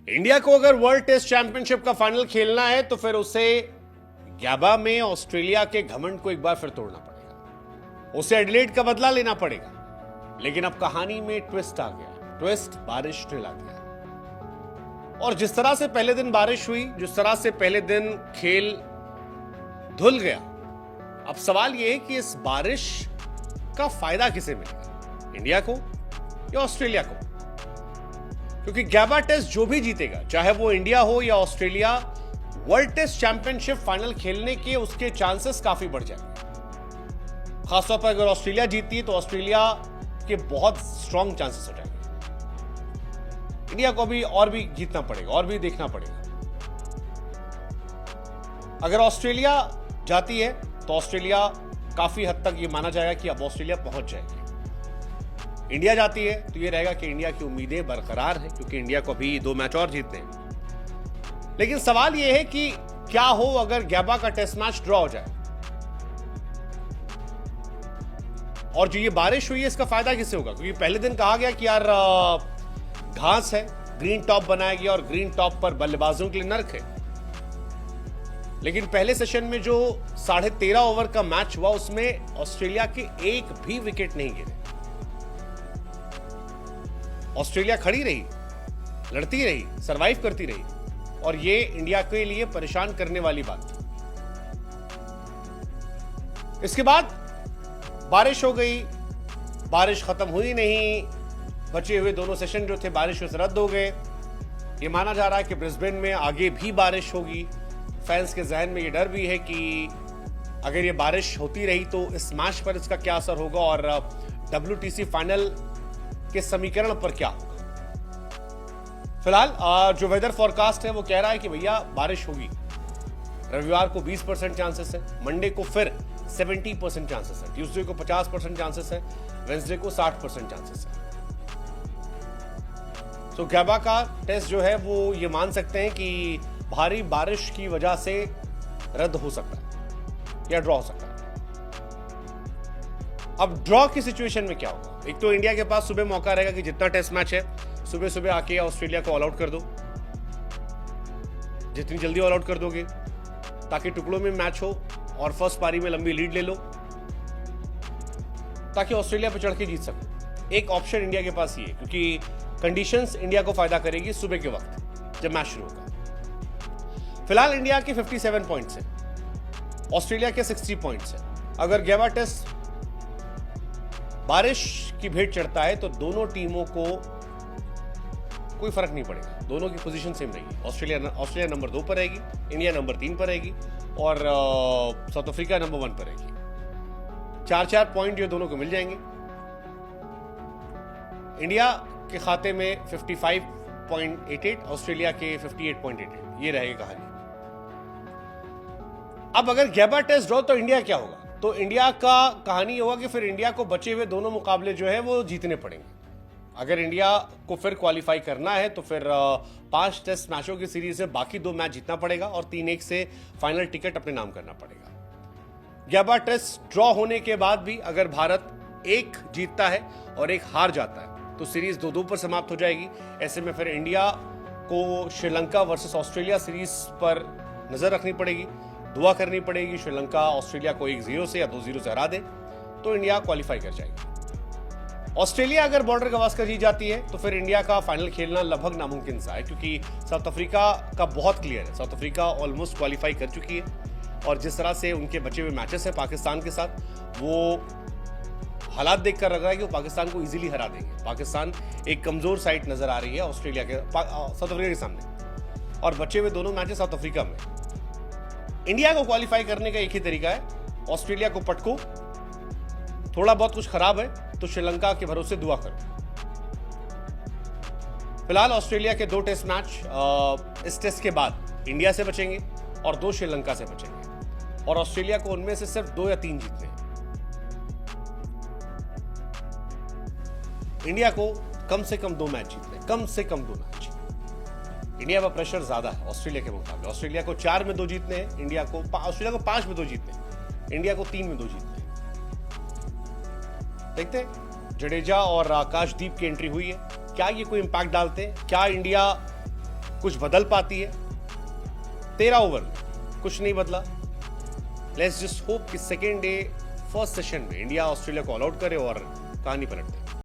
India को अगर world test championship का फाइनल खेलना है तो फिर उसे गैबा में ऑस्ट्रेलिया के घमंड को एक बार फिर तोड़ना पड़ेगा, उसे एडिलेड का बदला लेना पड़ेगा। लेकिन अब कहानी में ट्विस्ट आ गया। ट्विस्ट बारिश ने ला दिया। और जिस तरह से पहले दिन बारिश हुई, जिस तरह से पहले दिन खेल धुल गया, अब सवाल यह है कि इस बारिश का फायदा किसे मिलेगा, इंडिया को या ऑस्ट्रेलिया को? क्योंकि गैबा टेस्ट जो भी जीतेगा, चाहे वो इंडिया हो या Australia, world test championship final खेलने के उसके चांसेस काफी बढ़ जाएंगे। खासतौर पर अगर ऑस्ट्रेलिया जीतती है तो ऑस्ट्रेलिया के बहुत स्ट्रॉन्ग चांसेस हो जाएंगे। इंडिया को अभी और भी जीतना पड़ेगा, और भी देखना पड़ेगा। अगर ऑस्ट्रेलिया जाती है तो ऑस्ट्रेलिया काफी हद तक ये माना जाएगा कि अब ऑस्ट्रेलिया पहुंच जाएगी। इंडिया जाती है तो ये रहेगा कि इंडिया की उम्मीदें बरकरार है, क्योंकि इंडिया को अभी 2 मैच और जीतने हैं। लेकिन सवाल यह है कि क्या हो अगर गैबा का टेस्ट मैच ड्रॉ हो जाए? और जो ये बारिश हुई है इसका फायदा किसे होगा? क्योंकि पहले दिन कहा गया कि यार घास है, ग्रीन टॉप बनाया गया और ग्रीन टॉप पर बल्लेबाजों के लिए नर्क है। लेकिन पहले सेशन में जो 13.5 ओवर का मैच हुआ उसमें ऑस्ट्रेलिया के एक भी विकेट नहीं गिरे। ऑस्ट्रेलिया खड़ी रही, लड़ती रही, सरवाइव करती रही, और ये इंडिया के लिए परेशान करने वाली बात थी। इसके बाद बारिश हो गई, बारिश खत्म हुई नहीं, बचे हुए दोनों सेशन जो थे बारिश से रद्द हो गए। ये माना जा रहा है कि ब्रिस्बेन में आगे भी बारिश होगी। फैंस के जहन में ये डर भी है कि अगर ये बारिश होती रही तो इस मैच पर इसका क्या असर होगा और WTC फाइनल के समीकरण पर क्या होगा। फिलहाल जो वेदर फोरकास्ट है वो कह रहा है कि भैया बारिश होगी। रविवार को 20% चांसेस है, मंडे को फिर 70% चांसेस है, ट्यूसडे को 50% चांसेस है, वेंसडे को 60% चांसेस है। तो गैबा का टेस्ट जो है वो ये मान सकते हैं कि भारी बारिश की वजह से रद्द हो सकता है या ड्रॉ हो सकता है। अब ड्रॉ की सिचुएशन में क्या होगा? एक तो इंडिया के पास सुबह मौका रहेगा कि जितना टेस्ट मैच है सुबह सुबह आके ऑस्ट्रेलिया को ऑल आउट कर दो, जितनी जल्दी ऑल आउट कर दोगे ताकि टुकड़ों में मैच हो और फर्स्ट पारी में लंबी लीड ले लो ताकि ऑस्ट्रेलिया पे चढ़ के जीत सको। एक ऑप्शन इंडिया के पास ये है, क्योंकि कंडीशंस इंडिया को फायदा करेगी सुबह के वक्त जब मैच शुरू होगा। फिलहाल इंडिया के 57 पॉइंट्स हैं, ऑस्ट्रेलिया के 60 पॉइंट्स हैं। अगर गैबा टेस्ट बारिश की भेंट चढ़ता है तो दोनों टीमों को कोई फर्क नहीं पड़ेगा, दोनों की पोजीशन सेम रहेगी। ऑस्ट्रेलिया नंबर 2 पर रहेगी, इंडिया नंबर 3 पर रहेगी और साउथ अफ्रीका नंबर 1 पर रहेगी। 4-4 पॉइंट जो दोनों को मिल जाएंगे। इंडिया के खाते में 55.88, ऑस्ट्रेलिया के 58.88, ये रहेगी कहानी। अब अगर गैबा टेस्ट ड्रॉ तो इंडिया क्या होगा? तो इंडिया का कहानी होगा कि फिर इंडिया को बचे हुए दोनों मुकाबले जो है वो जीतने पड़ेंगे। अगर इंडिया को फिर क्वालिफाई करना है तो फिर 5 टेस्ट मैचों की सीरीज से बाकी 2 मैच जीतना पड़ेगा और 3-1 से फाइनल टिकट अपने नाम करना पड़ेगा। गैबा टेस्ट ड्रॉ होने के बाद भी अगर भारत एक जीतता है और एक हार जाता है तो सीरीज 2-2 पर समाप्त हो जाएगी। ऐसे में फिर इंडिया को श्रीलंका वर्सेस ऑस्ट्रेलिया सीरीज पर नजर रखनी पड़ेगी, दुआ करनी पड़ेगी श्रीलंका ऑस्ट्रेलिया को 1-0 से या 2-0 से हरा दे तो इंडिया क्वालिफाई कर जाएगी। ऑस्ट्रेलिया अगर बॉर्डर गवास्कर जीत जाती है तो फिर इंडिया का फाइनल खेलना लगभग नामुमकिन सा है, क्योंकि साउथ अफ्रीका का बहुत क्लियर है। साउथ अफ्रीका ऑलमोस्ट क्वालिफाई कर चुकी है और जिस तरह से उनके बचे हुए मैचेस हैं पाकिस्तान के साथ, वो हालात देखकर लग रहा है कि वो पाकिस्तान को इजीली हरा देंगे। पाकिस्तान एक कमजोर साइड नजर आ रही है ऑस्ट्रेलिया के साउथ अफ्रीका के सामने, और बचे हुए दोनों मैचेस साउथ अफ्रीका में। इंडिया को क्वालिफाई करने का एक ही तरीका है, ऑस्ट्रेलिया को पटको, थोड़ा बहुत कुछ खराब है तो श्रीलंका के भरोसे दुआ करो। फिलहाल ऑस्ट्रेलिया के 2 टेस्ट मैच इस टेस्ट के बाद इंडिया से बचेंगे और 2 श्रीलंका से बचेंगे, और ऑस्ट्रेलिया को उनमें से सिर्फ 2 या 3 जीतने हैं। इंडिया को कम से कम 2 मैच जीतने, कम से कम 2 मैच। इंडिया पर प्रेशर ज्यादा है ऑस्ट्रेलिया के मुकाबले। ऑस्ट्रेलिया को 4 में 2 जीतने हैं, ऑस्ट्रेलिया को 5 में 2 जीतने हैं, इंडिया को 3 में 2 जीतने हैं। देखते हैं जडेजा और आकाशदीप की एंट्री हुई है, क्या ये कोई इंपैक्ट डालते हैं? क्या इंडिया कुछ बदल पाती है। 13 ओवर में कुछ नहीं बदला। लेट्स जस्ट होप कि सेकेंड डे फर्स्ट सेशन में इंडिया ऑस्ट्रेलिया को ऑल आउट करे और कहानी पलट दे।